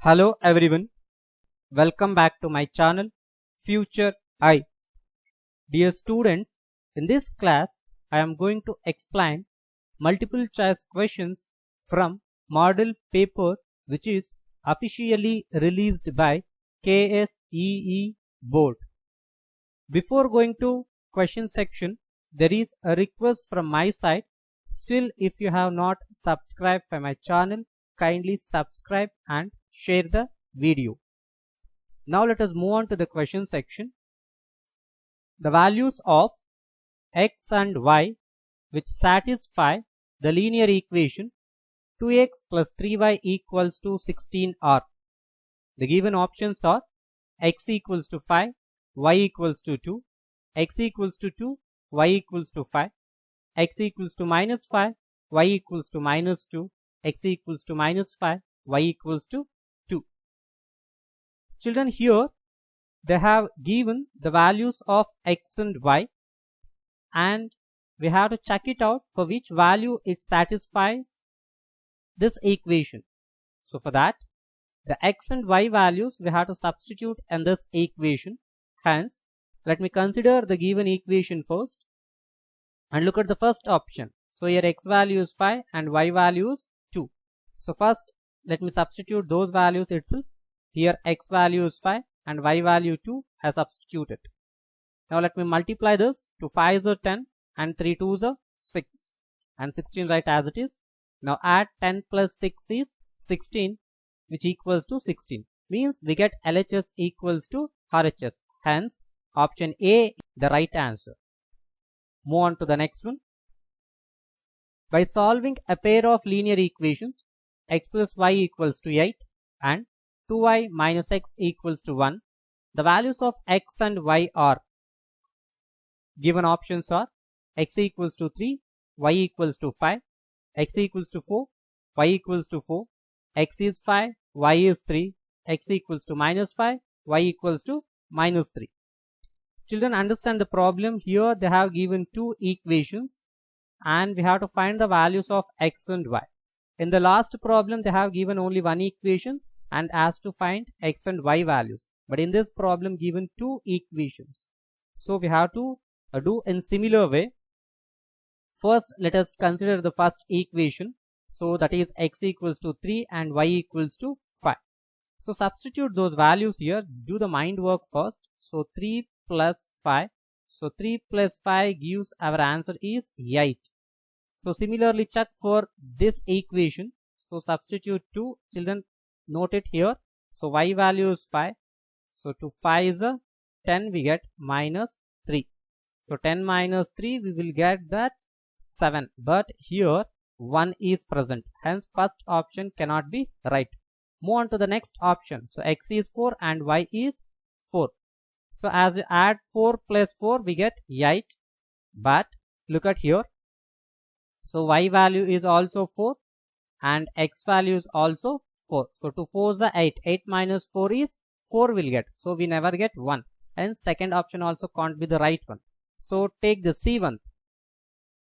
Hello everyone, welcome back to my channel Future I. Dear students, in this class I am going to explain multiple choice questions from model paper which is officially released by KSEE board. Before going to question section, there is a request from my side. Still, if you have not subscribed for my channel, kindly subscribe and share the video. Now let us move on to the question section. The values of x and y which satisfy the linear equation 2x plus 3y equals to 16 are. The given options are x equals to 5, y equals to 2, x equals to 2, y equals to 5, x equals to minus 5, y equals to minus 2, x equals to minus 5, y equals to 2. Children, here they have given the values of x and y and we have to check it out for which value it satisfies this equation. So for that, the x and y values we have to substitute in this equation. Hence, let me consider the given equation first and look at the first option. So here x value is 5 and y value is 2. So first let me substitute those values itself. Here x value is 5 and y value 2 as substituted. Now let me multiply this. 2 5s are 10 and 3 2s are 6 and 16 right as it is. Now add 10 plus 6 is 16 which equals to 16. Means we get LHS equals to RHS. Hence option A is the right answer. Move on to the next one. By solving a pair of linear equations x plus y equals to 8 and 2y minus x equals to 1, the values of x and y are. Given options are x equals to 3, y equals to 5, x equals to 4, y equals to 4, x is 5, y is 3, x equals to minus 5, y equals to minus 3. Children, understand the problem. Here they have given two equations and we have to find the values of x and y. In the last problem they have given only one equation and asked to find x and y values. But in this problem given two equations. So we have to do in similar way. First let us consider the first equation. So that is x equals to 3 and y equals to 5. So substitute those values here. Do the mind work first. So 3 plus 5. So 3 plus 5 gives our answer is 8. So similarly check for this equation. So substitute 2. Children, note it here. So y value is 5. So to 5 is 10, we get minus 3. So 10 minus 3 we will get that 7. But here 1 is present. Hence first option cannot be right. Move on to the next option. So x is 4 and y is 4. So as we add 4 plus 4 we get 8. But look at here. So y value is also 4 and x value is also 4. So 2 4 is 8. 8 minus 4 is 4 will get. So we never get 1. And second option also can't be the right one. So take the C1.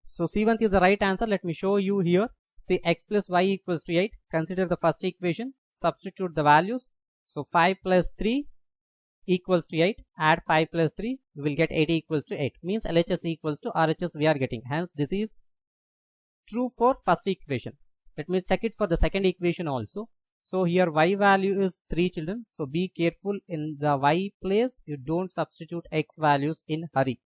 So C1 is the right answer. Let me show you here. See, x plus y equals to 8. Consider the first equation. Substitute the values. So 5 plus 3 equals to 8. Add 5 plus 3. We will get 8 equals to 8. Means LHS equals to RHS we are getting. Hence this is true for first equation. Let me check it for the second equation also. So here y value is 3, children. So be careful in the y place. You don't substitute x values in hurry.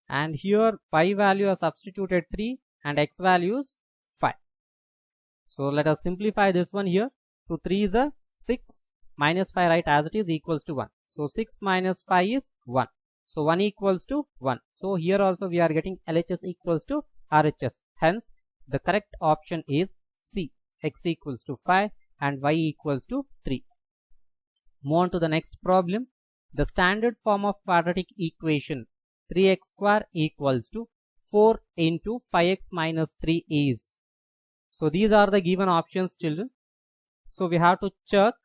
And here y value are substituted 3 and x value is 5. So let us simplify this one here. So 3 is 6 minus 5 right as it is equals to 1. So 6 minus 5 is 1. So 1 equals to 1. So here also we are getting LHS equals to RHS. Hence the correct option is C. X equals to 5 and y equals to 3. Move on to the next problem. The standard form of quadratic equation 3x square equals to 4 into 5x minus 3 is. So these are the given options, children. So we have to check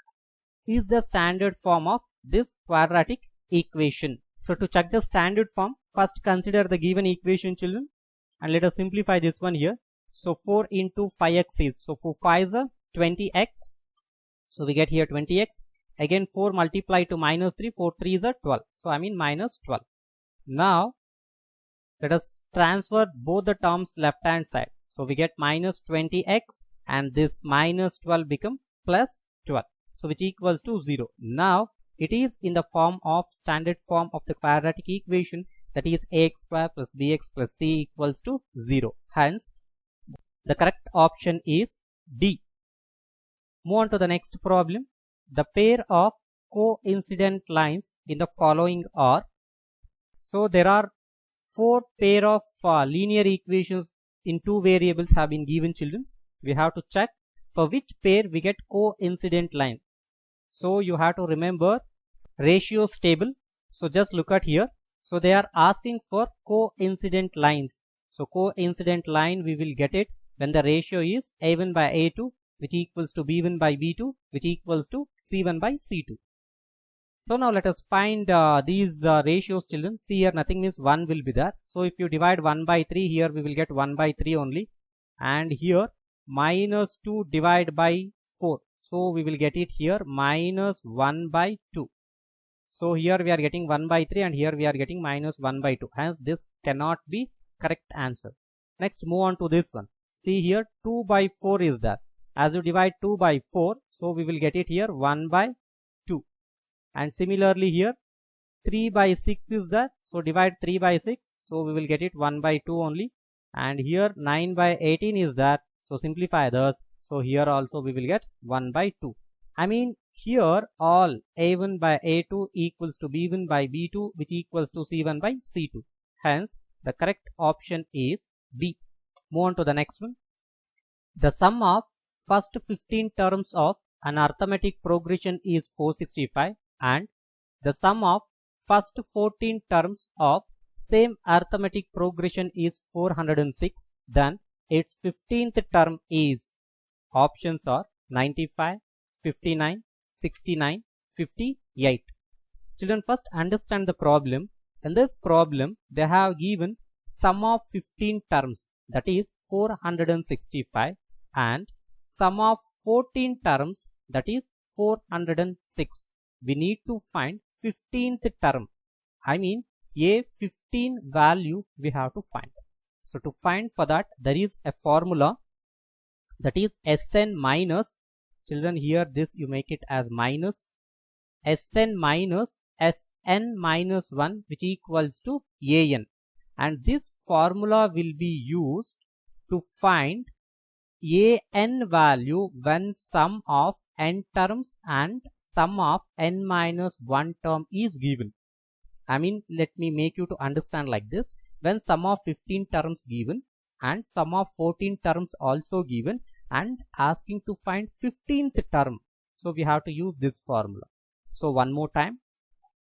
is the standard form of this quadratic equation. So to check the standard form, first consider the given equation, children, and let us simplify this one here. So 4 into 5x is, so for 5 is 20x. So we get here 20x. Again 4 multiplied to minus 3. 4 3s are 12. So I mean minus 12. Now let us transfer both the terms left hand side. So we get minus 20x and this minus 12 become plus 12. So which equals to 0. Now it is in the form of standard form of the quadratic equation, that is ax square plus bx plus c equals to 0. Hence the correct option is D. Move on to the next problem. The pair of coincident lines in the following are. So there are 4 pair of linear equations in 2 variables have been given, children. We have to check for which pair we get coincident line. So you have to remember ratios table. So just look at here. So they are asking for coincident lines. So coincident line we will get it when the ratio is a1 by a2 which equals to b1 by b2 which equals to c1 by c2. So now let us find these ratios, children. See here nothing means 1 will be there. So if you divide 1 by 3, here we will get 1 by 3 only. And here minus 2 divided by 4. So we will get it here minus 1 by 2. So here we are getting 1 by 3 and here we are getting minus 1 by 2. Hence this cannot be correct answer. Next move on to this one. See here 2 by 4 is there. As you divide 2 by 4, so we will get it here 1 by 2. And similarly here 3 by 6 is there. So divide 3 by 6. So we will get it 1 by 2 only. And here 9 by 18 is there. So simplify those. So here also we will get 1 by 2. I mean here all a1 by a2 equals to b1 by b2 which equals to c1 by c2. Hence the correct option is B. Move on to the next one. The sum of first 15 terms of an arithmetic progression is 465 and the sum of first 14 terms of same arithmetic progression is 406. Then its 15th term is. Options are 95, 59, 69, 58. Children, first understand the problem. In this problem they have given sum of 15 terms, that is 465, and sum of 14 terms, that is 406. We need to find 15th term. I mean a 15 value we have to find. So to find for that there is a formula, that is Sn minus, children here this you make it as minus, Sn minus Sn minus 1 which equals to An, and this formula will be used to find An value when sum of n terms and sum of n minus 1 term is given. I mean let me make you to understand like this. When sum of 15 terms given and sum of 14 terms also given and asking to find 15th term, so we have to use this formula. So one more time,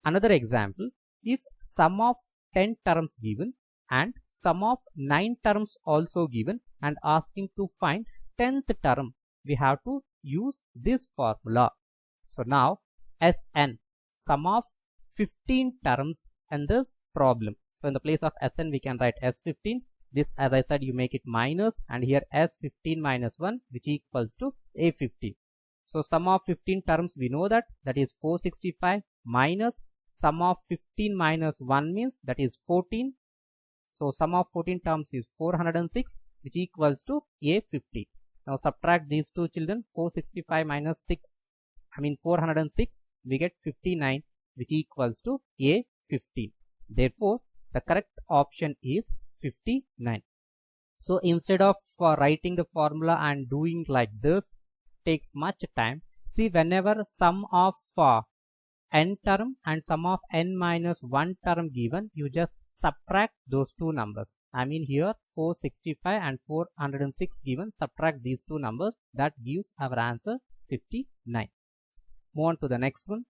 another example, if sum of 10 terms given and sum of 9 terms also given and asking to find 10th term, we have to use this formula. So now Sn, sum of 15 terms in this problem. So in the place of Sn we can write S15. This, as I said, you make it minus, and here S15 minus 1 which equals to A15. So sum of 15 terms we know that is 465 minus sum of 15 minus 1 means that is 14. So sum of 14 terms is 406 which equals to A50. Now subtract these two, children. 465 minus 406 we get 59 which equals to A15. Therefore the correct option is 59. So instead of writing the formula and doing like this takes much time. See, whenever sum of n term and sum of n minus 1 term given, you just subtract those two numbers. I mean here 465 and 406 given, subtract these two numbers, that gives our answer 59. Move on to the next one.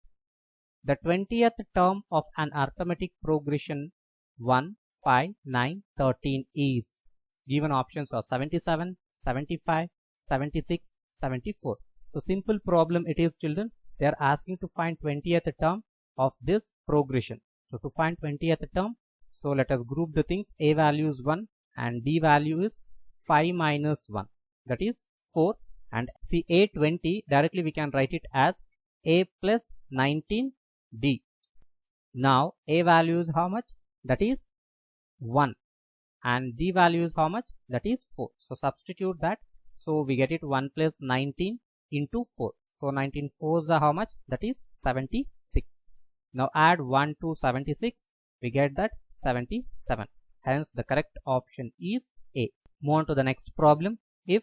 The 20th term of an arithmetic progression 1, 5, 9, 13 is. Given options are 77, 75, 76, 74. So simple problem it is, children. They are asking to find 20th term of this progression. So to find 20th term, so let us group the things. A value is 1 and B value is 5 minus 1, that is 4, And see A20, directly we can write it as A plus 19D. Now A value is how much? That is 1. And D value is how much? That is 4. So substitute that. So we get it 1 plus 19 into 4. So 19 4s are how much? That is 76. Now add 1 to 76. We get that 77. Hence the correct option is A. Move on to the next problem. If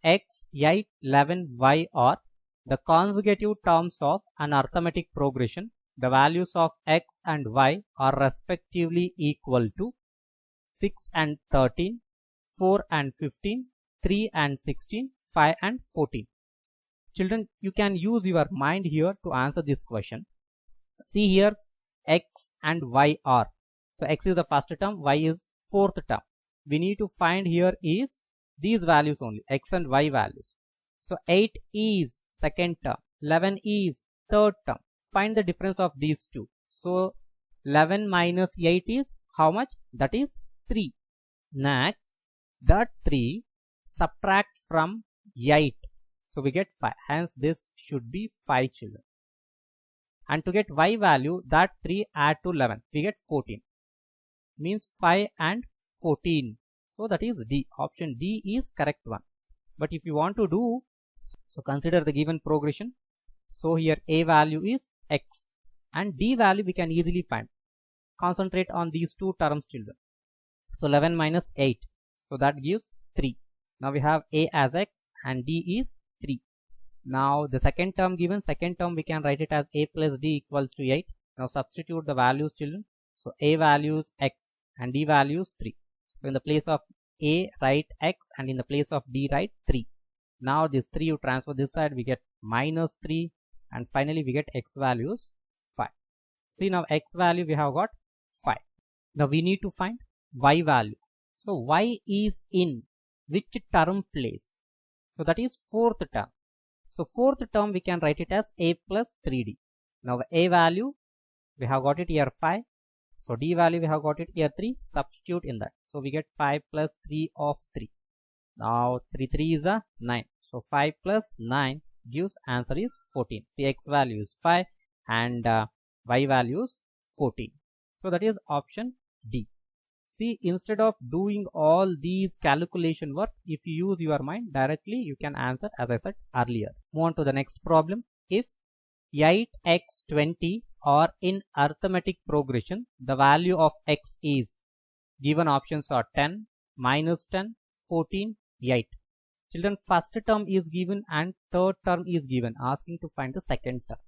x, 8, 11, y are the consecutive terms of an arithmetic progression, the values of x and y are respectively equal to 6 and 13, 4 and 15, 3 and 16, 5 and 14. Children, you can use your mind here to answer this question. See here, x and y are. So x is the first term, y is fourth term. We need to find here is these values only, x and y values. So 8 is second term, 11 is third term. Find the difference of these two. So 11 minus 8 is how much? That is 3. Next, that 3 subtract from 8. So we get 5. Hence this should be 5, children. And to get y value, that 3 add to 11. We get 14. Means 5 and 14. So that is D. Option D is correct one. But if you want to do, so consider the given progression. So here A value is x. And D value we can easily find. Concentrate on these two terms, children. So 11 minus 8. So that gives 3. Now we have A as x and D is 3. Now the second term given, second term we can write it as A plus D equals to 8. Now substitute the values, children. So A values x and D values 3. So in the place of A write x and in the place of D write 3. Now this 3 you transfer this side, we get minus 3 and finally we get x values 5. See now x value we have got 5. Now we need to find y value. So y is in which term place? So that is fourth term. So fourth term we can write it as A plus 3D. Now the A value we have got it here 5. So D value we have got it here 3. Substitute in that. So we get 5 plus 3 of 3. Now 3 3 is a 9. So 5 plus 9 gives answer is 14. See x value is 5 and y value is 14. So that is option D. See, instead of doing all these calculation work, if you use your mind directly, you can answer as I said earlier. Move on to the next problem. If 8x20 are in arithmetic progression, the value of x is, given options are 10, minus 10, 14, 8. Children, first term is given and third term is given, asking to find the second term.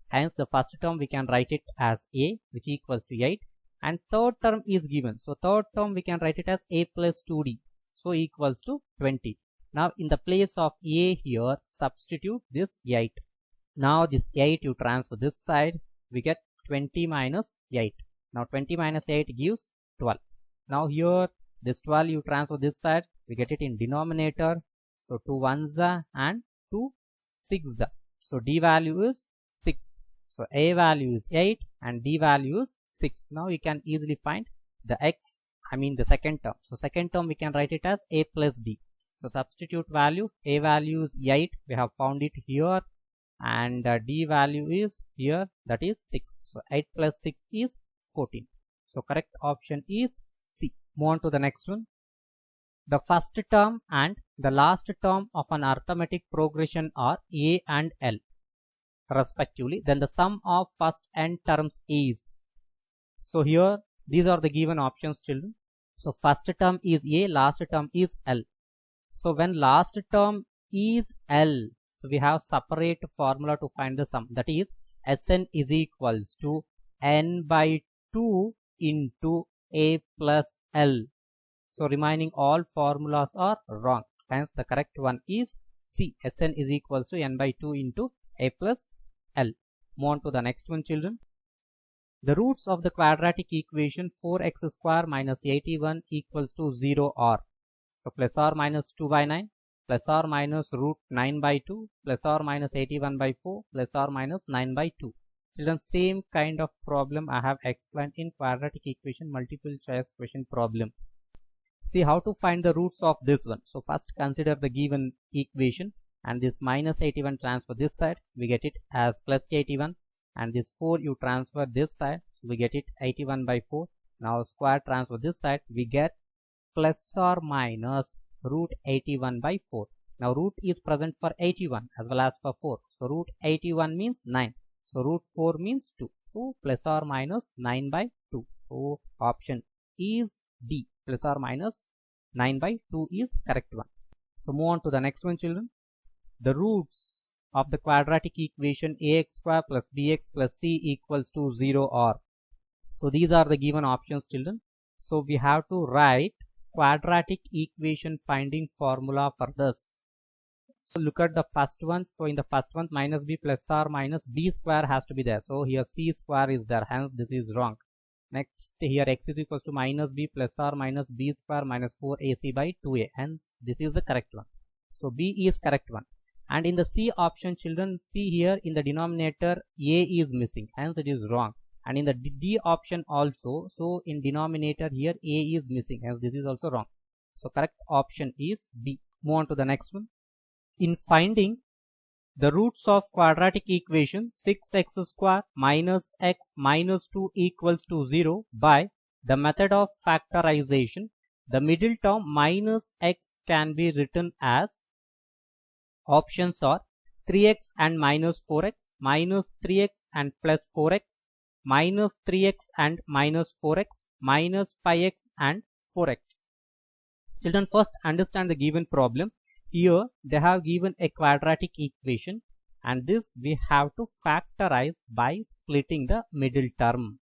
Hence, the first term we can write it as A, which equals to 8. And third term is given. So third term we can write it as A plus 2D. So equals to 20. Now in the place of A here, substitute this 8. Now this 8 you transfer this side. We get 20 minus 8. Now 20 minus 8 gives 12. Now here this 12 you transfer this side. We get it in denominator. So 2 ones and 2 6. So D value is 6. So A value is 8 and D value is 6. Now we can easily find the the second term. So second term we can write it as A plus D. So substitute value, A value is 8. We have found it here and D value is here, that is 6. So 8 plus 6 is 14. So correct option is C. Move on to the next one. The first term and the last term of an arithmetic progression are A and L respectively. Then the sum of first n terms is. So here these are the given options, children. So first term is A, last term is L. So when last term is L, so we have separate formula to find the sum, that is Sn is equals to n by 2 into A plus L. So remaining all formulas are wrong. Hence the correct one is C. Sn is equals to n by 2 into A plus L. Move on to the next one, children. The roots of the quadratic equation 4x square minus 81 equals to 0 are. So plus or minus 2 by 9, plus or minus root 9 by 2, plus or minus 81 by 4, plus or minus 9 by 2. Children, same kind of problem I have explained in quadratic equation multiple choice question problem. See how to find the roots of this one. So first consider the given equation. and this minus 81 transfer this side, we get it as plus 81, and this 4 you transfer this side, so we get it 81 by 4. Now square transfer this side, we get plus or minus root 81 by 4. Now root is present for 81 as well as for 4. So root 81 means 9. So root 4 means 2. So plus or minus 9 by 2. So option is D. Plus or minus 9 by 2 is correct one. So move on to the next one, children. The roots of the quadratic equation ax square plus bx plus c equals to 0 are. So these are the given options, children. So we have to write quadratic equation finding formula for this. So look at the first one. So in the first one, minus b plus or minus b square has to be there. So here c square is there, hence this is wrong. Next, here x is equals to minus b plus or minus b square minus 4ac by 2a, hence this is the correct one. So b is correct one. And in the c option, children, see here in the denominator a is missing, hence it is wrong. And in the D option also, so in denominator here a is missing, hence this is also wrong. So correct option is B. Move on to the next one. In finding the roots of quadratic equation 6x square minus x minus 2 equals to 0 by the method of factorization, the middle term minus x can be written as, options are 3x and minus 4x, minus 3x and plus 4x, minus 3x and minus 4x, minus 5x and 4x. Children, first understand the given problem. Here they have given a quadratic equation, and this we have to factorize by splitting the middle term.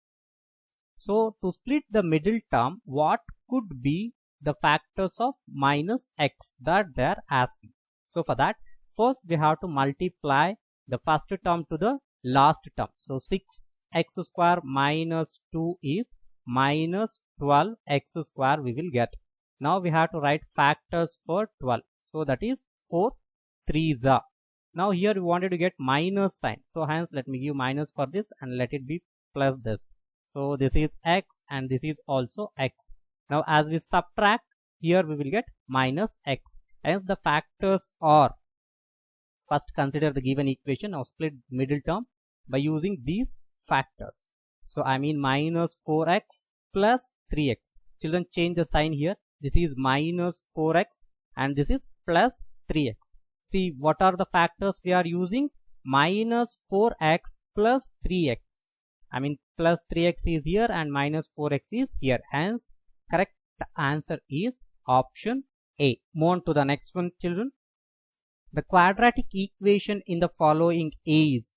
So to split the middle term, what could be the factors of minus x that they are asking? So for that, first we have to multiply the first term to the last term. So 6x square minus 2 is minus 12x square we will get. Now we have to write factors for 12. So that is 4 3s are. Now here we wanted to get minus sign. So hence let me give minus for this and let it be plus this. So this is x and this is also x. Now as we subtract, here we will get minus x. Hence the factors are, first consider the given equation. Now split middle term by using these factors. So I mean minus 4x plus 3x. Children, change the sign here. This is minus 4x and this is plus 3x. See what are the factors we are using? Minus 4x plus 3x. I mean plus 3x is here and minus 4x is here. Hence correct answer is option A. Move on to the next one, children. The quadratic equation in the following is.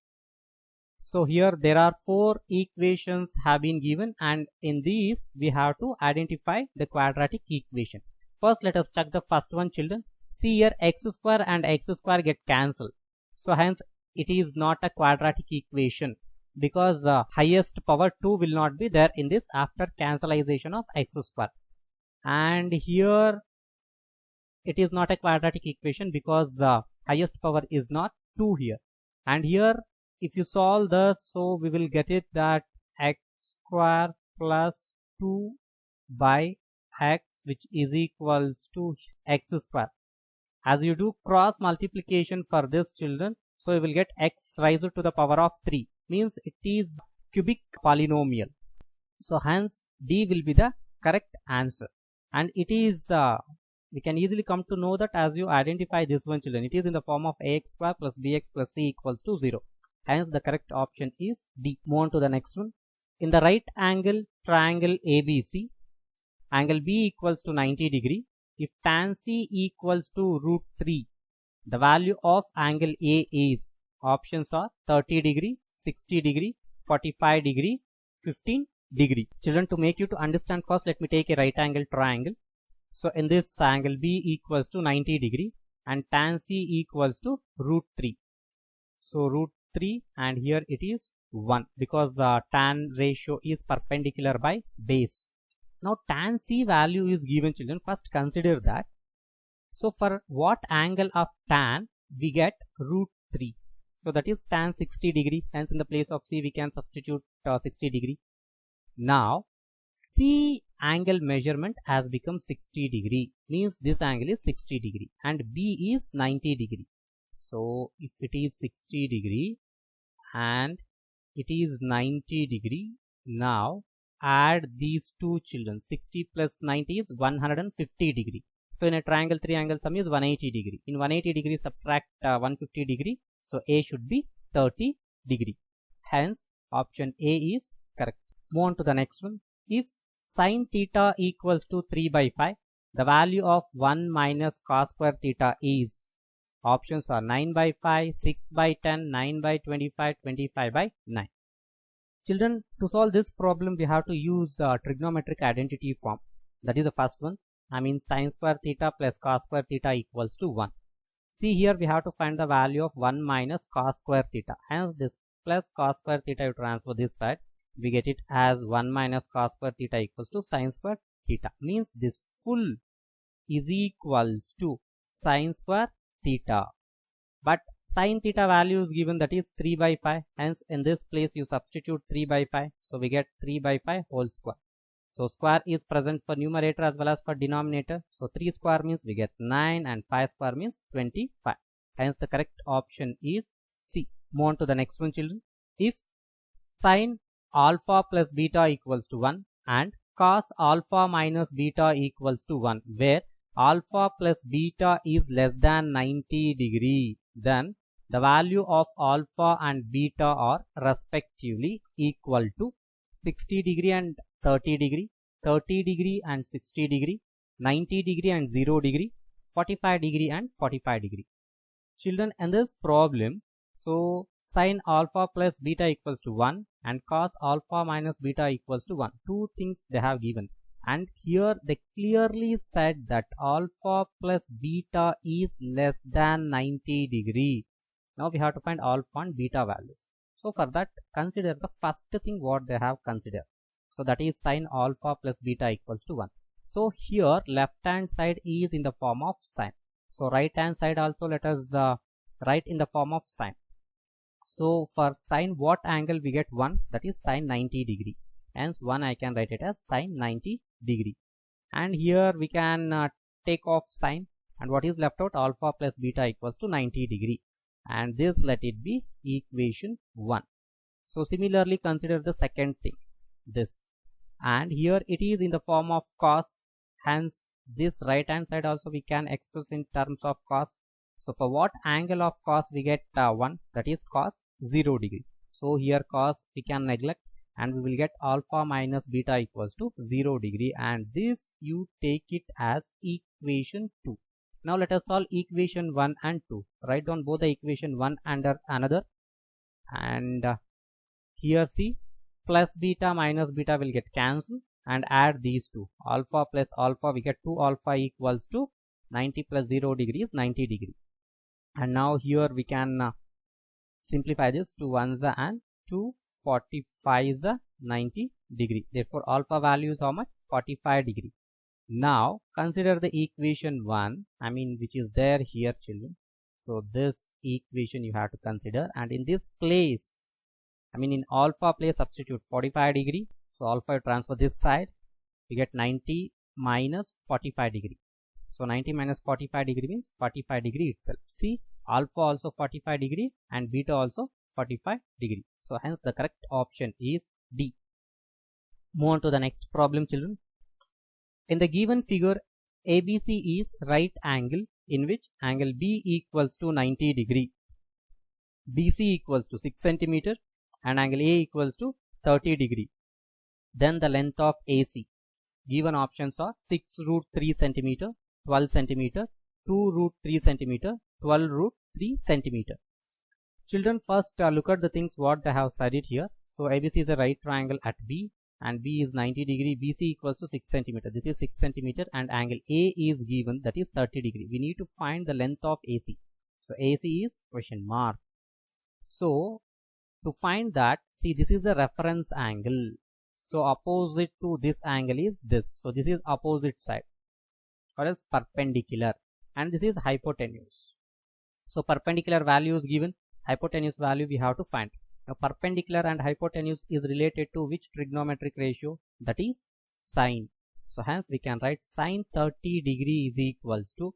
So here there are 4 equations have been given, and in these we have to identify the quadratic equation. First let us check the first one, children. See here x square and x square get cancelled. So hence it is not a quadratic equation because highest power 2 will not be there in this after cancellation of x square. And here it is not a quadratic equation because highest power is not 2 here. And here if you solve this, so we will get it that x square plus 2 by x, which is equals to x square. As you do cross multiplication for this, children, so you will get x raised to the power of 3, means it is cubic polynomial. So hence D will be the correct answer. And it is we can easily come to know that as you identify this one, children, it is in the form of ax square plus bx plus c equals to 0. Hence the correct option is D. Move on to the next one. In the right angle triangle ABC, angle B equals to 90 degree. If tan C equals to root 3, the value of angle A is, options are 30 degree, 60 degree, 45 degree, 15 degree. Children, to make you to understand, first let me take a right angle triangle. So in this angle B equals to 90 degree and tan C equals to root 3. So root 3 and here it is 1 because tan ratio is perpendicular by base. Now tan C value is given, children. First consider that. So for what angle of tan we get root 3. So that is tan 60 degree. Hence in the place of C we can substitute 60 degree. Now C angle measurement has become 60 degree. Means this angle is 60 degree and B is 90 degree. So if it is 60 degree and it is 90 degree, now add these two children. 60 plus 90 is 150 degree. So in a triangle, three angle sum is 180 degree. In 180 degree, subtract 150 degree. So A should be 30 degree. Hence option A is correct. Move on to the next one. If sin theta equals to 3 by 5, the value of 1 minus cos square theta is, options are 9 by 5, 6 by 10, 9 by 25, 25 by 9. Children, to solve this problem, we have to use trigonometric identity form. That is the first one. I mean sin square theta plus cos square theta equals to 1. See here, we have to find the value of 1 minus cos square theta. Hence this plus cos square theta, you transfer this side. We get it as 1 minus cos square theta equals to sin square theta. Means this full is equals to sin square theta. But sin theta value is given, that is 3 by 5. Hence in this place you substitute 3 by 5. So we get 3 by 5 whole square. So square is present for numerator as well as for denominator. So 3 square means we get 9 and 5 square means 25. Hence the correct option is C. Move on to the next one, children. If sin alpha plus beta equals to 1 and cos alpha minus beta equals to 1, where alpha plus beta is less than 90 degree, then the value of alpha and beta are respectively equal to 60 degree and 30 degree, 30 degree and 60 degree, 90 degree and 0 degree, 45 degree and 45 degree. Children, in this problem, so sin alpha plus beta equals to 1 and cos alpha minus beta equals to 1. Two things they have given. And here they clearly said that alpha plus beta is less than 90 degree. Now we have to find alpha and beta values. So for that, consider the first thing what they have considered. So that is sin alpha plus beta equals to 1. So here left hand side is in the form of sin. So right hand side also let us write in the form of sin. So for sin what angle we get 1, that is sin 90 degree. Hence 1 I can write it as sin 90 degree. And here we can take off sin, and what is left out, alpha plus beta equals to 90 degree. And this let it be equation 1. So similarly consider the second thing, this. And here it is in the form of cos. Hence this right hand side also we can express in terms of cos. So for what angle of cos we get 1, that is cos 0 degree. So here cos we can neglect, and we will get alpha minus beta equals to 0 degree, and this you take it as equation 2. Now let us solve equation 1 and 2. Write down both the equation 1 under another, and here see plus beta minus beta will get cancelled, and add these two. Alpha plus alpha, we get 2 alpha equals to 90 plus 0 degree is 90 degree. And now here we can simplify this. 2 ones and 2 45 is 90 degree. Therefore alpha value is how much? 45 degree. Now consider the equation 1, I mean which is there here, children. So this equation you have to consider, and in this place, I mean in alpha place substitute 45 degree. So alpha transfer this side, we get 90 minus 45 degree. So 90 minus 45 degree means 45 degree itself. See, alpha also 45 degree and beta also 45 degree. So hence the correct option is D. Move on to the next problem, children. In the given figure, ABC is right angle in which angle B equals to 90 degree, BC equals to 6 centimeter, and angle A equals to 30 degree. Then the length of AC. Given options are 6 root 3 centimeter, 12 centimeter, 2 root 3 centimeter, 12 root 3 centimeter. Children, first look at the things what they have studied here. So ABC is a right triangle at B, and B is 90 degree, BC equals to 6 centimeter. This is 6 centimeter, and angle A is given, that is 30 degree. We need to find the length of AC. So AC is question mark. So to find that, see, this is the reference angle. So opposite to this angle is this. So this is opposite side, or else perpendicular, and this is hypotenuse. So perpendicular value is given, hypotenuse value we have to find. Now perpendicular and hypotenuse is related to which trigonometric ratio? That is sine. So hence we can write sine 30 degree is equals to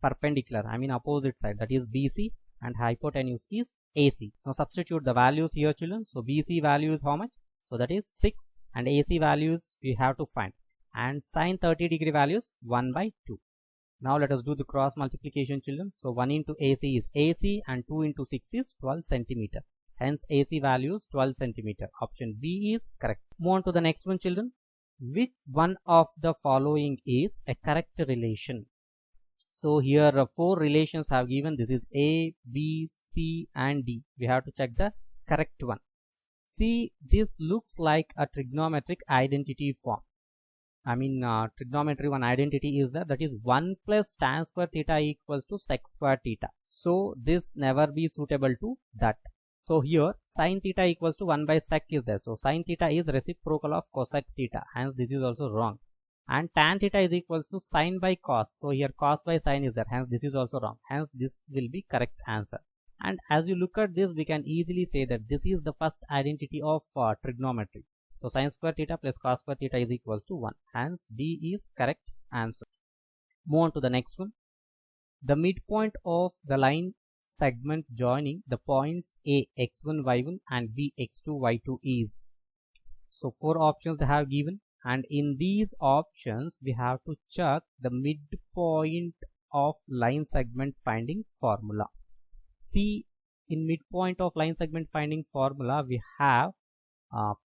perpendicular, I mean opposite side, that is BC, and hypotenuse is AC. Now substitute the values here, children. So BC value is how much? So that is 6, and AC values we have to find, and sine 30 degree values 1 by 2. Now let us do the cross multiplication, children. So 1 into AC is AC, and 2 into 6 is 12 centimeter. Hence AC value is 12 centimeter. Option B is correct. Move on to the next one, children. Which one of the following is a correct relation? So here 4 relations have given. This is A, B, C and D. We have to check the correct one. See, this looks like a trigonometric identity form. Trigonometry one identity is that is 1 plus tan square theta equals to sec square theta. So this never be suitable to that. So here sin theta equals to 1 by sec is there. So sin theta is reciprocal of cosec theta. Hence this is also wrong. And tan theta is equals to sin by cos. So here cos by sin is there. Hence this is also wrong. Hence this will be correct answer. And as you look at this, we can easily say that this is the first identity of trigonometry. So sin square theta plus cos square theta is equals to 1. Hence D is correct answer. Move on to the next one. The midpoint of the line segment joining the points A x1 y1 and B x2 y2 is. So 4 options they have given, and in these options we have to check the midpoint of line segment finding formula. See, in midpoint of line segment finding formula we have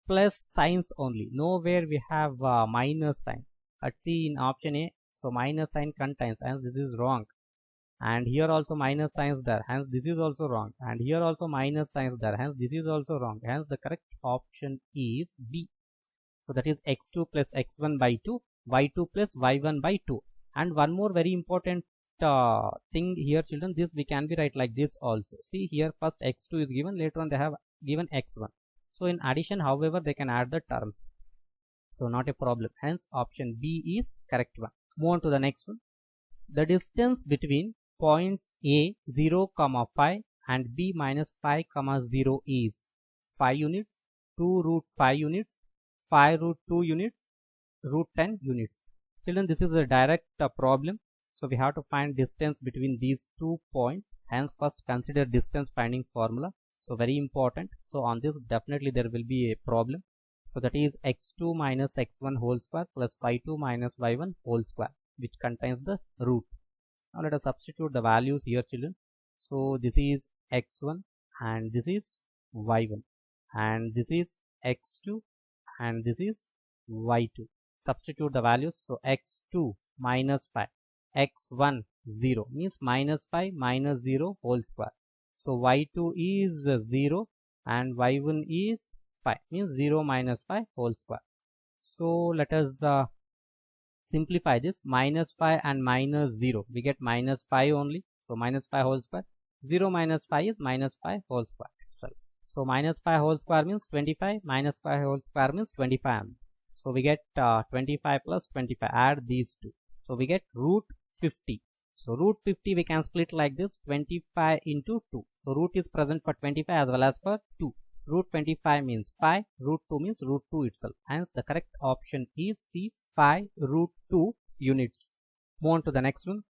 plus signs only. Nowhere we have minus sign. Let's see in option A. So minus sign contains, hence this is wrong. And here also minus signs there, hence this is also wrong. And here also minus signs there, hence this is also wrong. Hence the correct option is B. So that is x2 plus x1 by 2, y2 plus y1 by 2. And one more very important thing here, children, this we can be write like this also. See here, first x2 is given, later on they have given x1. So in addition, however, they can add the terms. So not a problem. Hence option B is correct one. Move on to the next one. The distance between points A 0, 5 and B minus 5, 0 is 5 units, 2 root 5 units, 5 root 2 units, root 10 units. Children, this is a direct problem. So we have to find distance between these 2 points. Hence first consider distance finding formula. So very important. So on this definitely there will be a problem. So that is x2 minus x1 whole square plus y2 minus y1 whole square, which contains the root. Now let us substitute the values here, children. So this is x1 and this is y1 and this is x2 and this is y2. Substitute the values. So x2 minus 5, x1 0 means minus 5 minus 0 whole square. So y2 is 0 and y1 is 5 means 0 minus 5 whole square. So let us simplify this. Minus 5 and minus 0, we get minus 5 only. So minus 5 whole square. 0 minus 5 is minus 5 whole square. So minus 5 whole square means 25, minus 5 whole square means 25. So we get 25 plus 25, add these two. So we get root 50. So root 50 we can split like this, 25 into 2. So root is present for 25 as well as for 2. Root 25 means 5, root 2 means root 2 itself. Hence the correct option is C, 5 root 2 units. Move on to the next one.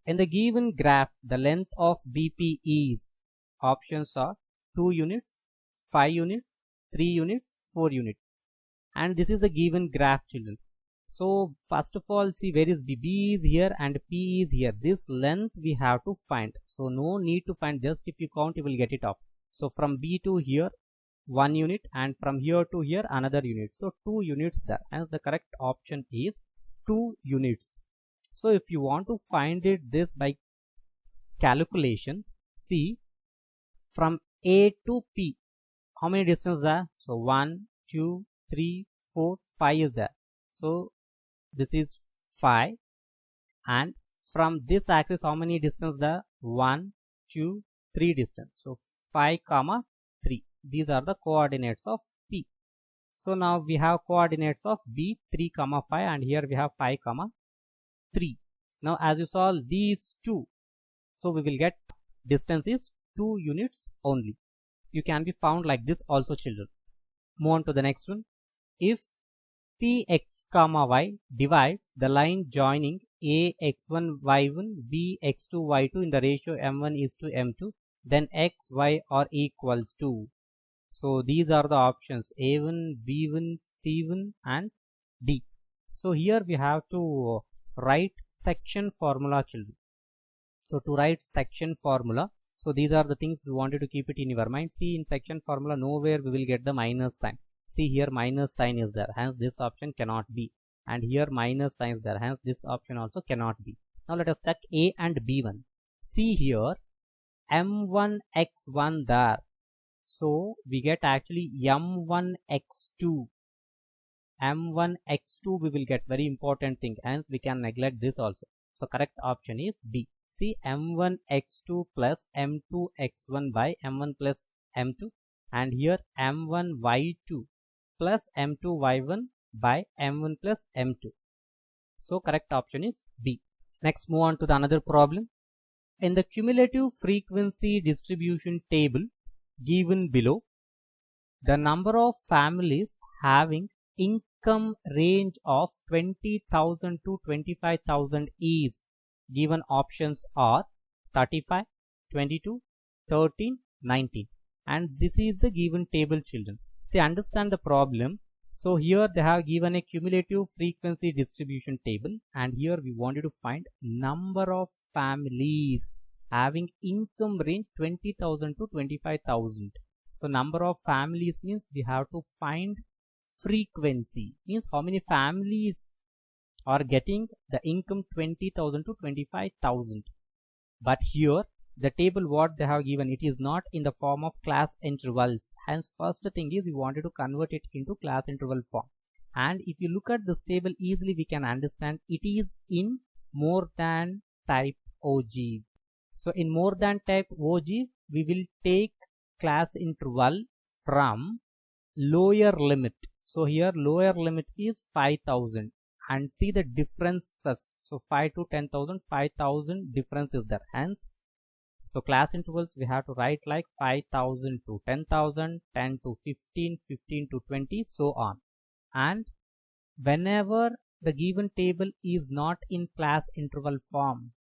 In the given graph, the length of BP is, options are 2 units, 5 units, 3 units, 4 units. And this is the given graph, children. So first of all, see where is B? B is here and P is here. This length we have to find. So no need to find, just if you count you will get it off. So from B to here 1 unit and from here to here another unit. So 2 units there. Hence the correct option is 2 units. So if you want to find it this by calculation, see from A to P, how many distance there? So 1, 2, 3, 4, 5 is there. So this is 5, and from this axis how many distance there? 1, 2, 3 distance. So 5, 3. These are the coordinates of P. So now we have coordinates of B 3, 5 and here we have 5, 3. Now as you solve these two, so we will get distance is 2 units only. You can be found like this also, children. Move on to the next one. If Px, y divides the line joining A x1 y1 B x2 y2 in the ratio m1 is to m2, then x y are equals to. So these are the options A1, B1, C1 and D. So here we have to write section formula, children. So to write section formula, so these are the things we wanted to keep it in your mind. See, in section formula nowhere we will get the minus sign. See here minus sign is there, hence this option cannot be, and here minus sign is there, hence this option also cannot be. Now let us check A and B1. See here m1 x1 there, so we get actually m1 x2. m1 x2 we will get, very important thing, hence we can neglect this also. So correct option is B. See, m1 x2 plus m2 x1 by m1 plus m2, and here m1 y2 plus m2 y1 by m1 plus m2. So correct option is B. Next, move on to the another problem. In the cumulative frequency distribution table given below, the number of families having income range of 20,000 to 25,000 is given. Options are 35, 22, 13, 19, and this is the given table, children. See, understand the problem. So here they have given a cumulative frequency distribution table, and here we wanted to find number of families having income range 20,000 to 25,000. So number of families means we have to find frequency, means how many families are getting the income 20,000 to 25,000. But here the table what they have given, it is not in the form of class intervals, hence first thing is we wanted to convert it into class interval form. And if you look at this table, easily we can understand it is in more than type OG. So in more than type OG we will take class interval from lower limit. So here lower limit is 5,000, and see the differences. So 5 to 10,000, 5,000 difference is there, hence so class intervals we have to write like 5,000 to 10,000, 10 to 15, 15 to 20, so on. And whenever the given table is not in class interval form,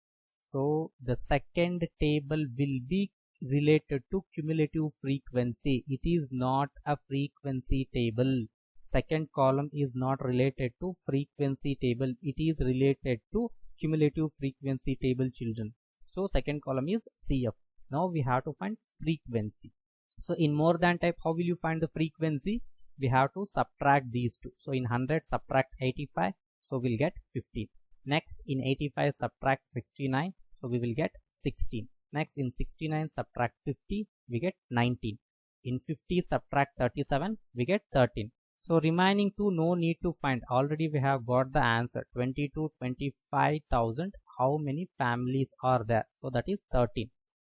so the second table will be related to cumulative frequency. It is not a frequency table. Second column is not related to frequency table, it is related to cumulative frequency table, children. So second column is CF. Now we have to find frequency. So in more than type, how will you find the frequency? We have to subtract these two. So in 100 subtract 85, so we'll get 15. Next in 85 subtract 69, so we will get 16. Next in 69 subtract 50, we get 19. In 50 subtract 37, we get 13. So remaining two no need to find, already we have got the answer 20 to 25,000. How many families are there? So that is 13.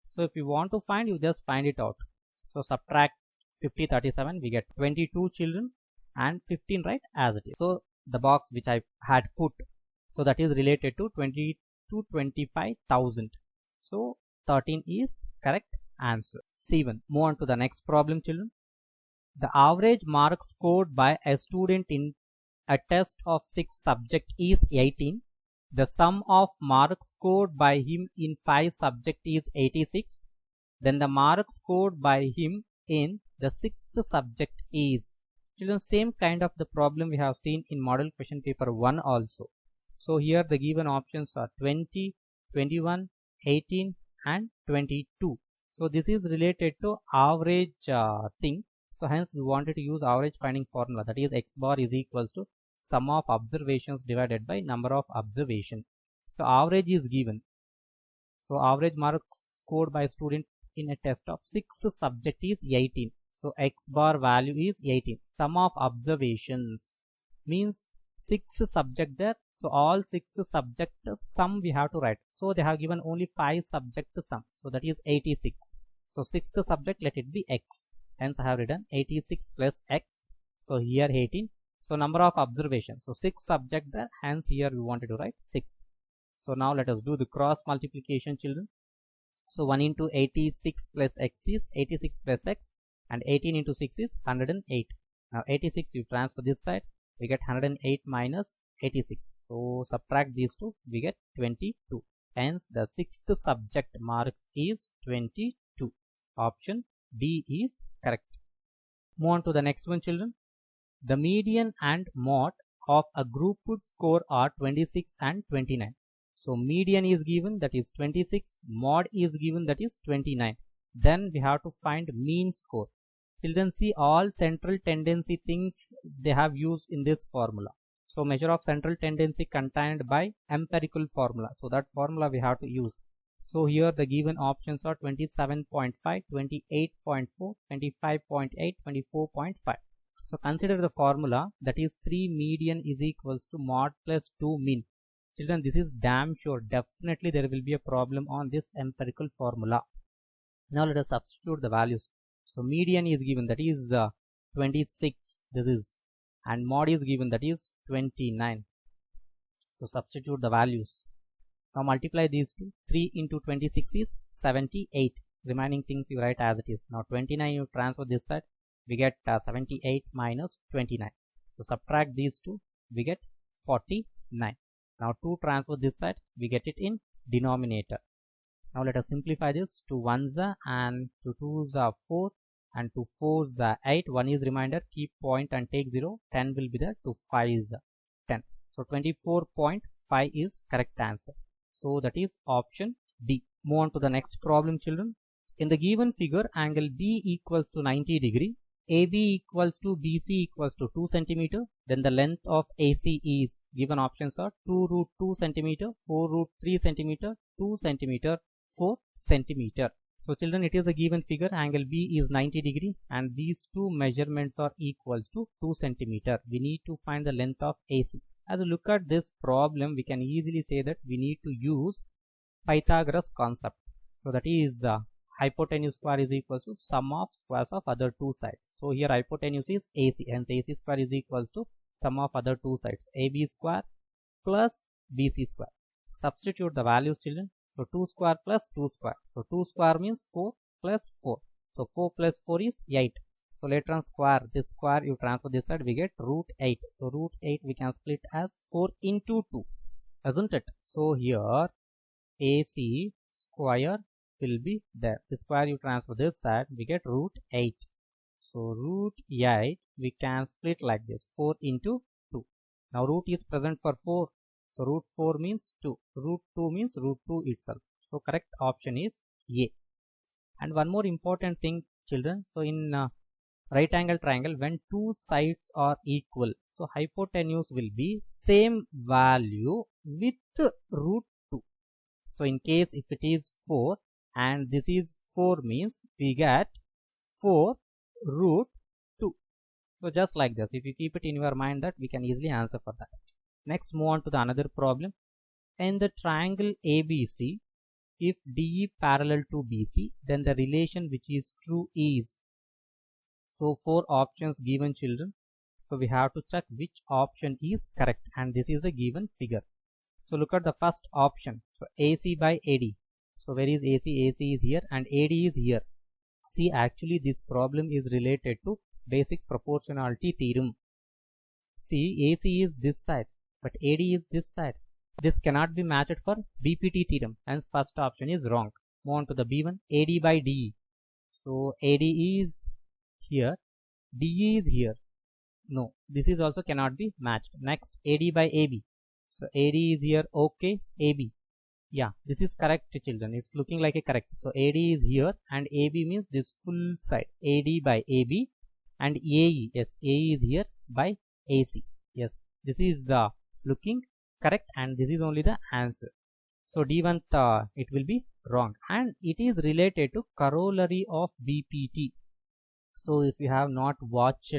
So if you want to find, you just find it out. So subtract 50, 37, we get 22 children and 15, right, as it is. So the box which I had put, so that is related to 20 to 25,000. So 13 is correct answer. C1. Move on to the next problem, children. The average mark scored by a student in a test of 6 subjects is 18. The sum of marks scored by him in 5 subjects is 86. Then the marks scored by him in the 6th subject is. Children, same kind of the problem we have seen in model question paper 1 also. So here the given options are 20, 21, 18 and 22. So this is related to average thing. So hence we wanted to use average finding formula, that is x bar is equals to sum of observations divided by number of observations. So average is given. So average marks scored by student in a test of 6 subject is 18. So x bar value is 18. Sum of observations means 6 subject there. So all 6 subject sum we have to write. So they have given only 5 subject sum. So that is 86. So 6th subject, let it be x. Hence I have written 86 plus x. So here 18. So number of observations. So 6 subject there. Hence here we wanted to write 6. So now let us do the cross multiplication, children. So 1 into 86 plus x is 86 plus x, and 18 into 6 is 108. Now 86 you transfer this side, we get 108 minus 86. So subtract these two, we get 22. Hence the sixth subject marks is 22. Option D is correct. Move on to the next one, children. The median and mod of a grouped score are 26 and 29. So median is given, that is 26, mod is given, that is 29. Then we have to find mean score. Children, see all central tendency things they have used in this formula. So measure of central tendency contained by empirical formula. So that formula we have to use. So here the given options are 27.5, 28.4, 25.8, 24.5. So consider the formula, that is 3 median is equals to mod plus 2 mean. Children, this is damn sure. Definitely there will be a problem on this empirical formula. Now let us substitute the values. So median is given, that is 26, this is, and mod is given, that is 29. So substitute the values. Now multiply these two. 3 into 26 is 78. Remaining things you write as it is. Now 29 you transfer this side, we get 78 minus 29. So subtract these two, we get 49. Now 2 transfer this side, we get it in denominator. Now let us simplify this. 2 1s and 2 2s 4 and 2 4s 8. 1 is remainder, keep point and take 0. 10 will be there, 2 5s 10. So 24.5 is correct answer. So that is option D. Move on to the next problem, children. In the given figure, angle B equals to 90 degree, AB equals to BC equals to 2 centimeter. Then the length of AC is, given options are 2 root 2 centimeter, 4 root 3 centimeter, 2 centimeter, 4 centimeter. So children, it is a given figure, angle B is 90 degree and these two measurements are equals to 2 centimeter. We need to find the length of AC. As we look at this problem, we can easily say that we need to use Pythagoras concept. So that is hypotenuse square is equals to sum of squares of other two sides. So here hypotenuse is AC, hence AC square is equals to sum of other two sides, AB square plus BC square. Substitute the values, children. So 2 square plus 2 square. So 2 square means 4 plus 4. So 4 plus 4 is 8. So later on square, this square you transfer this side, we get root 8. So root 8 we can split as 4 into 2, isn't it? So here AC square will be there. The square you transfer this side, we get root 8. So root 8 we can split like this, 4 into 2. Now root is present for 4. So root 4 means 2. Root 2 means root 2 itself. So correct option is A. And one more important thing, children. So in right angle triangle, when two sides are equal, so hypotenuse will be same value with root 2. So in case if it is 4 and this is 4 means we get 4 root 2. So just like this, if you keep it in your mind, that we can easily answer for that. Next, move on to the another problem. In the triangle ABC, if DE parallel to BC, then the relation which is true is. So 4 options given, children. So we have to check which option is correct, and this is the given figure. So look at the first option. So AC by AD. So where is AC? AC is here and AD is here. See, actually this problem is related to basic proportionality theorem. See, AC is this side, but AD is this side. This cannot be matched for BPT theorem, hence first option is wrong. Move on to the B1, AD by DE. So AD is here, DE is here. No, this is also cannot be matched. Next, AD by AB. So AD is here, okay, AB. Yeah, this is correct, children. It's looking like a correct. So AD is here and AB means this full side. AD by AB and AE. Yes, AE is here by AC. Yes, this is looking correct and this is only the answer. So D1 it will be wrong, and it is related to corollary of BPT. So if you have not watched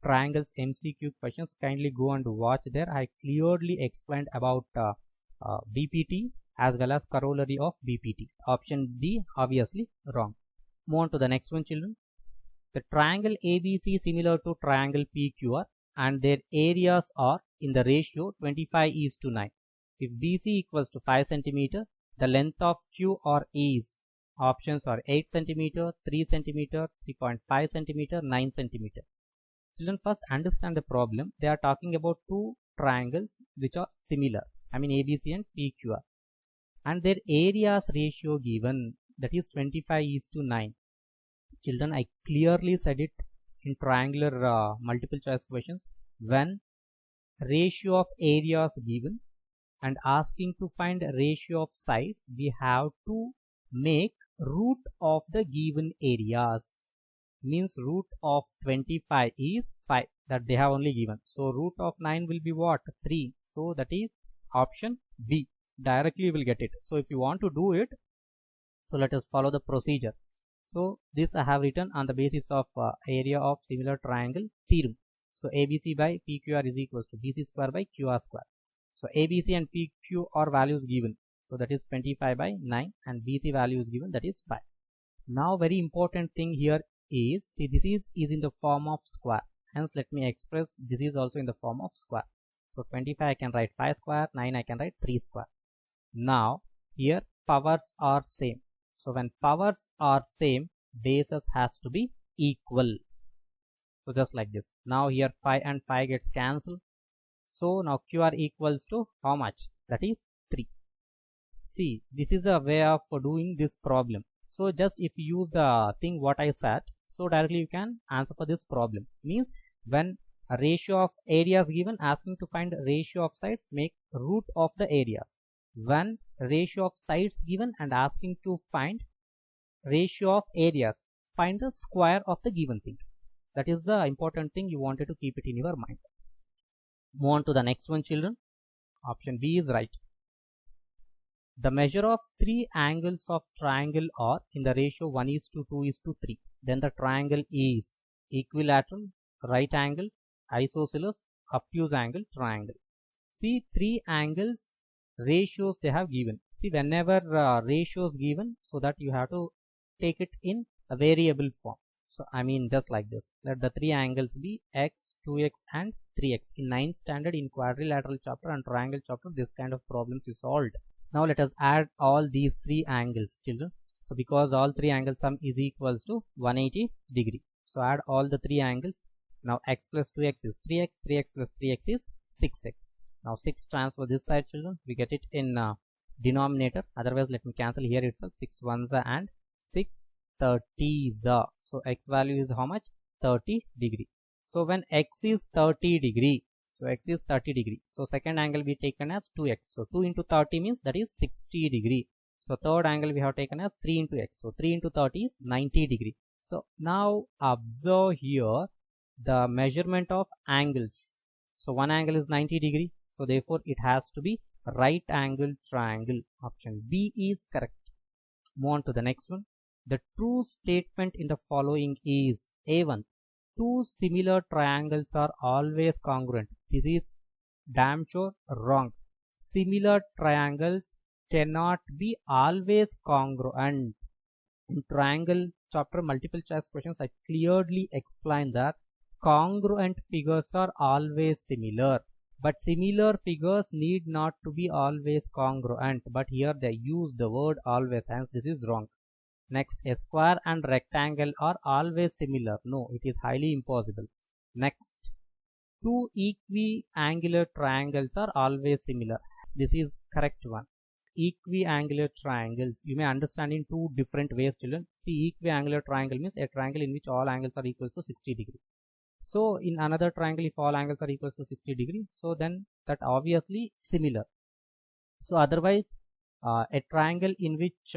triangles MCQ questions, kindly go and watch there. I clearly explained about BPT as well as corollary of BPT. Option D obviously wrong. Move on to the next one, children. The triangle ABC similar to triangle PQR and their areas are in the ratio 25:9. If BC equals to 5 cm, the length of QR is, options are 8 cm, 3 cm, 3.5 cm, 9 cm. Children, first understand the problem. They are talking about two triangles which are similar, I mean ABC and PQR, and their areas ratio given, that is 25:9. Children, I clearly said it in triangular multiple choice questions. When ratio of areas given and asking to find ratio of sides, we have to make root of the given areas. Means root of 25 is 5, that they have only given. So root of 9 will be what? 3. So that is option B. Directly will get it. So if you want to do it, so let us follow the procedure. So this I have written on the basis of area of similar triangle theorem. So ABC by PQR is equals to BC square by QR square. So ABC and PQ are values given. So that is 25 by 9 and BC value is given, that is 5. Now very important thing here is, see, this is in the form of square. Hence let me express this is also in the form of square. So 25 I can write 5 square, 9 I can write 3 square. Now here powers are same. So when powers are same, bases has to be equal. So just like this. Now here 5 and 5 gets cancelled. So now QR equals to how much? That is 3. See, this is a way of doing this problem. So just if you use the thing what I said, so directly you can answer for this problem. Means when a ratio of areas given, asking to find ratio of sides, make root of the areas. When ratio of sides given and asking to find ratio of areas, find the square of the given thing. That is the important thing, you wanted to keep it in your mind. Move on to the next one, children. Option B is right. The measure of 3 angles of triangle are in the ratio 1:2:3. Then the triangle is equilateral, right angle, isosceles, obtuse angle triangle. See, 3 angles ratios they have given. See, whenever ratios given, so that you have to take it in a variable form. So I mean just like this. Let the 3 angles be x, 2x and 3x. In 9th standard in quadrilateral chapter and triangle chapter, this kind of problems is solved. Now let us add all these 3 angles, children. So because all 3 angles sum is equals to 180 degree. So add all the 3 angles. Now x plus 2x is 3x, 3x plus 3x is 6x. Now 6 transfer this side, children. We get it in denominator. Otherwise let me cancel here itself. 6 ones and 6 30s. So x value is how much? 30 degree. So when x is 30 degree, so x is 30 degree. So second angle we taken as 2x. So 2 into 30 means that is 60 degree. So third angle we have taken as 3 into x. So 3 into 30 is 90 degree. So now observe here the measurement of angles. So one angle is 90 degree. So therefore it has to be right angle triangle. Option B is correct. Move on to the next one. The true statement in the following is A1. 2 similar triangles are always congruent. This is damn sure wrong. Similar triangles cannot be always congruent. In triangle chapter multiple choice questions, I clearly explained that congruent figures are always similar. But similar figures need not to be always congruent. But here they use the word always, hence this is wrong. Next, a square and rectangle are always similar. No, it is highly impossible. Next, 2 equiangular triangles are always similar. This is correct one. Equiangular triangles, you may understand in 2 different ways, children. See, equiangular triangle means a triangle in which all angles are equal to 60 degree. So in another triangle, if all angles are equal to 60 degree, so then that obviously similar. So otherwise, a triangle in which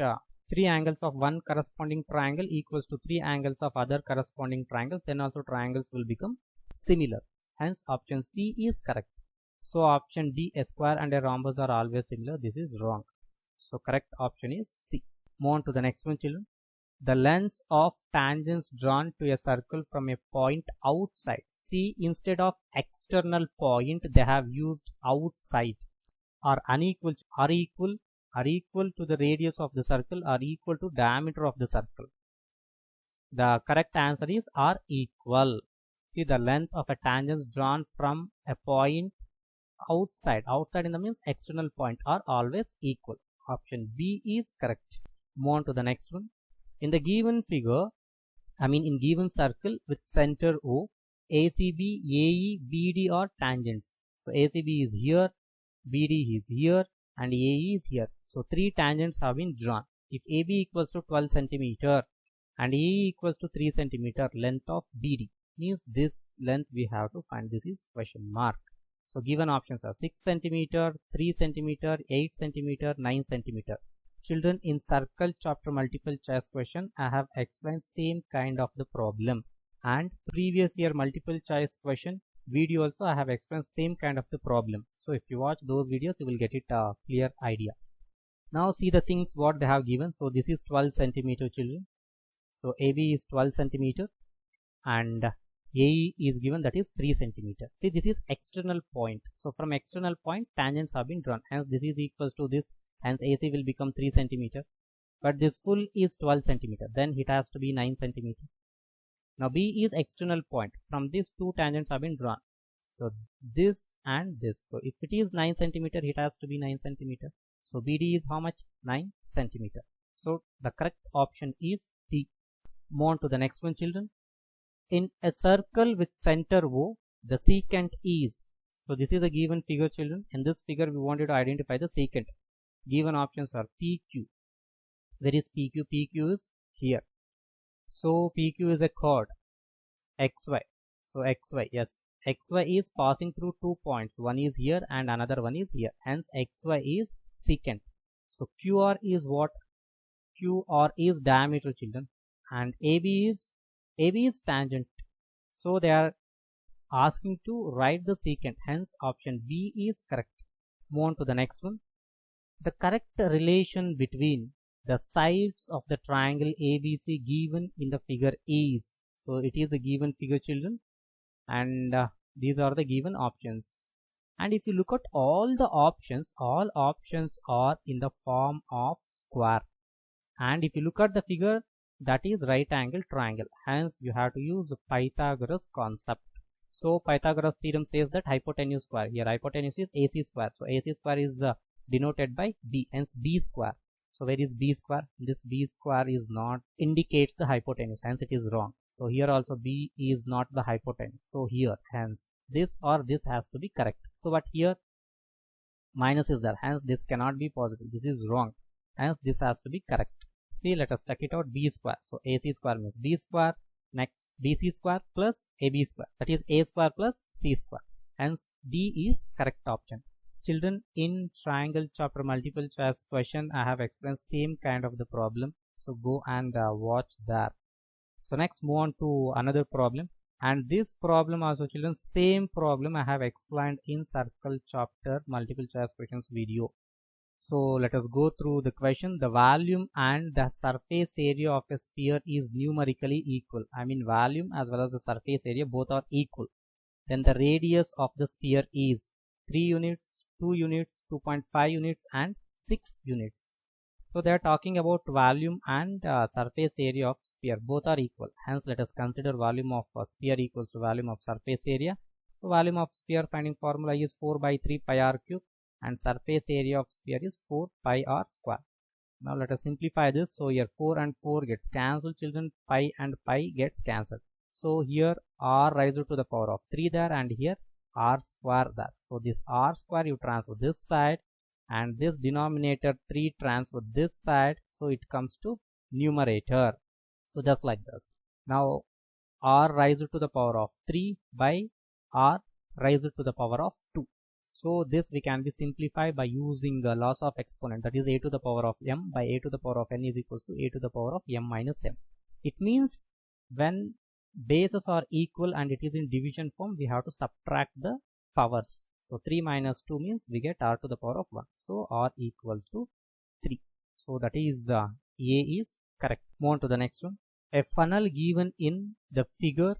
3 angles of one corresponding triangle equals to 3 angles of other corresponding triangles, then also triangles will become similar. Hence option C is correct. So option D, a square and a rhombus are always similar. This is wrong. So correct option is C. Move on to the next one, children. The lengths of tangents drawn to a circle from a point outside. See, instead of external point, they have used outside. Are unequal, are equal to the radius of the circle, are equal to diameter of the circle. The correct answer is are equal. See, the length of a tangent drawn from a point outside in the means external point, are always equal. Option B is correct. Move on to the next one. In the given figure, in given circle with center O, ACB, AE, BD are tangents. So So ACB is here, BD is here, and AE is here. So 3 tangents have been drawn. If AB equals to 12 centimeter and AE equals to 3 centimeter, length of BD means this length we have to find. This is question mark. So given options are 6 centimeter, 3 centimeter, 8 centimeter, 9 centimeter. Children, in circle chapter multiple choice question, I have explained same kind of the problem, and previous year multiple choice question video also I have explained same kind of the problem. So if you watch those videos, you will get it a clear idea. Now see the things what they have given. So this is 12 centimeter, children. So AB is 12 centimeter and AE is given, that is 3 centimeter. See, this is external point. So from external point tangents have been drawn, hence this is equals to this, hence AC will become 3 centimeter. But this full is 12 centimeter, then it has to be 9 centimeter. Now B is external point. From these 2 tangents have been drawn. So this and this. So if it is 9 centimeter, it has to be 9 centimeter. So BD is how much? 9 centimeter. So the correct option is D. Move on to the next one, children. In a circle with center O, the secant is. So this is a given figure, children. In this figure, we wanted to identify the secant. Given options are PQ. Where is PQ? PQ is here. So PQ is a chord. XY. So XY, yes. XY is passing through 2 points. One is here and another one is here. Hence XY is secant. So QR is what? QR is diameter, children. And AB is tangent. So they are asking to write the secant. Hence option B is correct. Move on to the next one. The correct relation between the sides of the triangle ABC given in the figure is. So it is the given figure, children, and these are the given options. And if you look at all the options, all options are in the form of square. And if you look at the figure, that is right angle triangle. Hence you have to use the Pythagoras concept. So Pythagoras theorem says that hypotenuse square. Here hypotenuse is AC square. So AC square is denoted by B. Hence B square. So where is B square? This B square is not indicates the hypotenuse. Hence it is wrong. So here also B is not the hypotenuse. So here hence this or this has to be correct. So but here minus is there. Hence this cannot be possible. This is wrong. Hence this has to be correct. See, let us check it out. B square. So AC square means B square. Next BC square plus AB square. That is A square plus C square. Hence D is correct option. Children, in triangle chapter multiple choice question, I have explained same kind of the problem. So go and watch that. So next move on to another problem. And this problem also, children, same problem I have explained in circle chapter multiple choice questions video. So let us go through the question. The volume and the surface area of a sphere is numerically equal. I mean volume as well as the surface area both are equal. Then the radius of the sphere is 3 units, 2 units, 2.5 units and 6 units. So they are talking about volume and surface area of sphere. Both are equal. Hence let us consider volume of a sphere equals to volume of surface area. So volume of sphere finding formula is 4 by 3 pi r cube. And surface area of sphere is 4 pi r square. Now let us simplify this. So here 4 and 4 gets cancelled, children. Pi and pi gets cancelled. So here r raised to the power of 3 there and here r square there. So this r square you transfer this side and this denominator 3 transfer this side. So it comes to numerator. So just like this. Now r raised to the power of 3 by r raised to the power of 2. So this we can be simplified by using the loss of exponent, that is a to the power of m by a to the power of n is equals to a to the power of m minus m. It means when bases are equal and it is in division form, we have to subtract the powers. So 3 minus 2 means we get r to the power of 1. So r equals to 3. So that is A is correct. Move on to the next one. A funnel given in the figure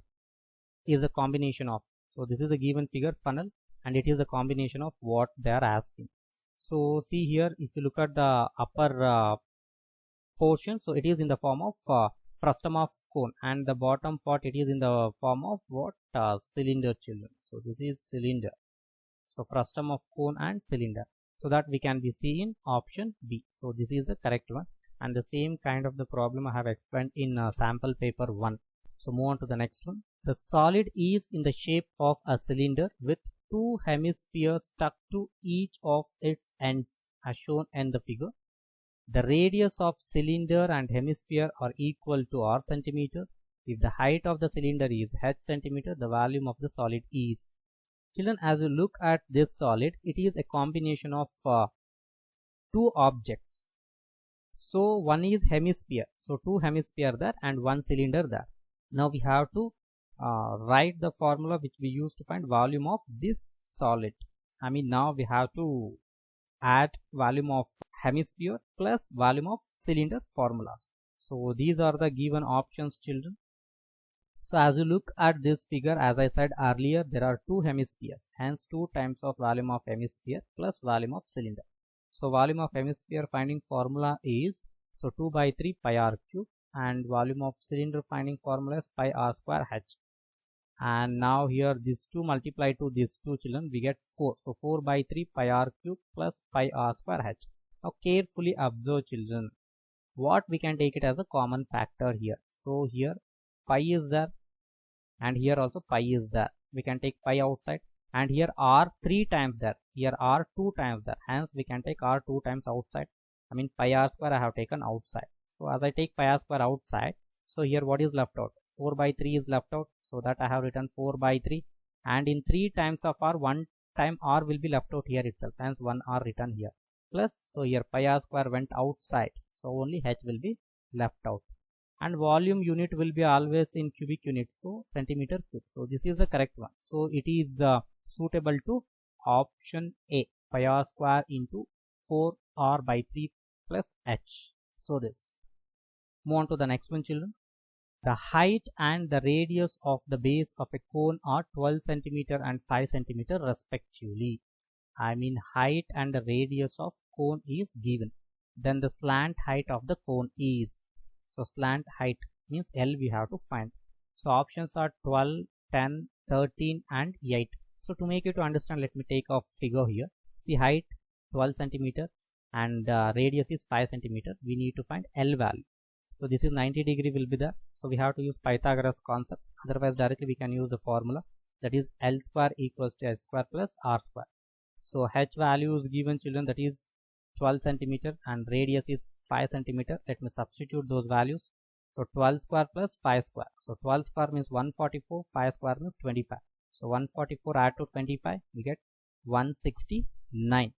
is a combination of. So this is a given figure funnel. And it is a combination of what they are asking. So see here, if you look at the upper portion, so it is in the form of frustum of cone, and the bottom part it is in the form of what? Cylinder, children. So this is cylinder. So frustum of cone and cylinder. So that we can be seen in option B. So this is the correct one. And the same kind of the problem I have explained in sample paper 1. So move on to the next one. The solid is in the shape of a cylinder with two hemispheres stuck to each of its ends as shown in the figure. The radius of cylinder and hemisphere are equal to r centimeter. If the height of the cylinder is h centimeter, the volume of the solid is. Children, as you look at this solid, it is a combination of two objects. So one is hemisphere, so two hemisphere there and one cylinder there. Now we have to write the formula which we use to find volume of this solid. Now we have to add volume of hemisphere plus volume of cylinder formulas. So these are the given options, children. So as you look at this figure, as I said earlier, there are two hemispheres, hence 2 times of volume of hemisphere plus volume of cylinder. So volume of hemisphere finding formula is 2 by 3 pi r cube, and volume of cylinder finding formula is pi r square h. And now here these two multiply to these two, children, we get 4. So 4 by 3 pi r cube plus pi r square h. Now carefully observe, children, what we can take it as a common factor here. So here pi is there and here also pi is there. We can take pi outside, and here r 3 times there, here r 2 times there, hence we can take r 2 times outside. Pi r square I have taken outside. So as I take pi r square outside, so here what is left out? 4 by 3 is left out, so that I have written 4 by 3, and in 3 times of r, 1 time r will be left out here itself, hence 1 r written here, plus, so here pi r square went outside, so only h will be left out. And volume unit will be always in cubic units, so centimeter cube. So this is the correct one. So it is suitable to option A, pi r square into 4r by 3 plus h. So this. Move on to the next one, children. The height and the radius of the base of a cone are 12 centimeter and 5 centimeter respectively. Height and the radius of cone is given. Then the slant height of the cone is. So slant height means L we have to find. So options are 12, 10, 13 and 8. So to make you to understand, let me take a figure here. See, height 12 centimeter and radius is 5 centimeter. We need to find L value. So this is 90 degree will be there. So we have to use Pythagoras concept. Otherwise directly we can use the formula, that is L square equals to h square plus r square. So h value is given, children, that is 12 centimeter and radius is 5 centimeter. Let me substitute those values. So 12 square plus 5 square. So 12 square means 144, 5 square means 25. So 144 add to 25, we get 169.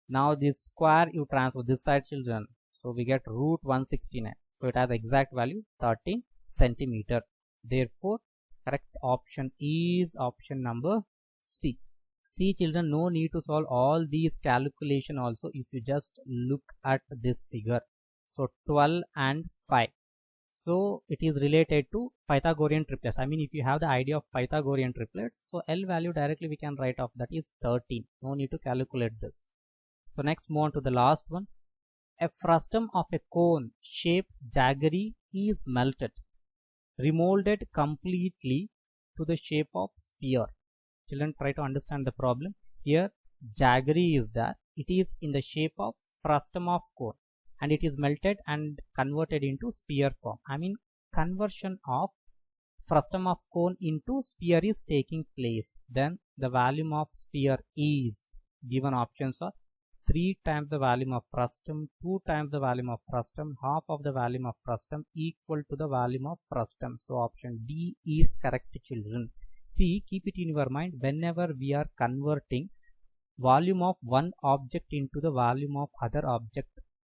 Now this square you transfer this side, children. So we get root 169. So it has exact value 13 centimeter. Therefore, correct option is option number C. See, children, no need to solve all these calculation also if you just look at this figure. So 12 and 5. So it is related to Pythagorean triplets. If you have the idea of Pythagorean triplets, so L value directly we can write off, that is 13. No need to calculate this. So next, move on to the last one. A frustum of a cone shaped jaggery is melted, remolded completely to the shape of sphere. Children, try to understand the problem. Here jaggery is there. It is in the shape of frustum of cone and it is melted and converted into sphere form. Conversion of frustum of cone into sphere is taking place. Then the volume of sphere is given. Options are 3 times the volume of frustum, 2 times the volume of frustum, half of the volume of frustum equal to the volume of frustum. So option D is correct, children. See, keep it in your mind, whenever we are converting volume of one object into the volume of other object,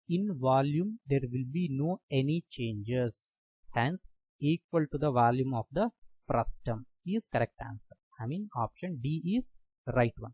in volume there will be no any changes, hence equal to the volume of the frustum is correct answer. Option D is right one.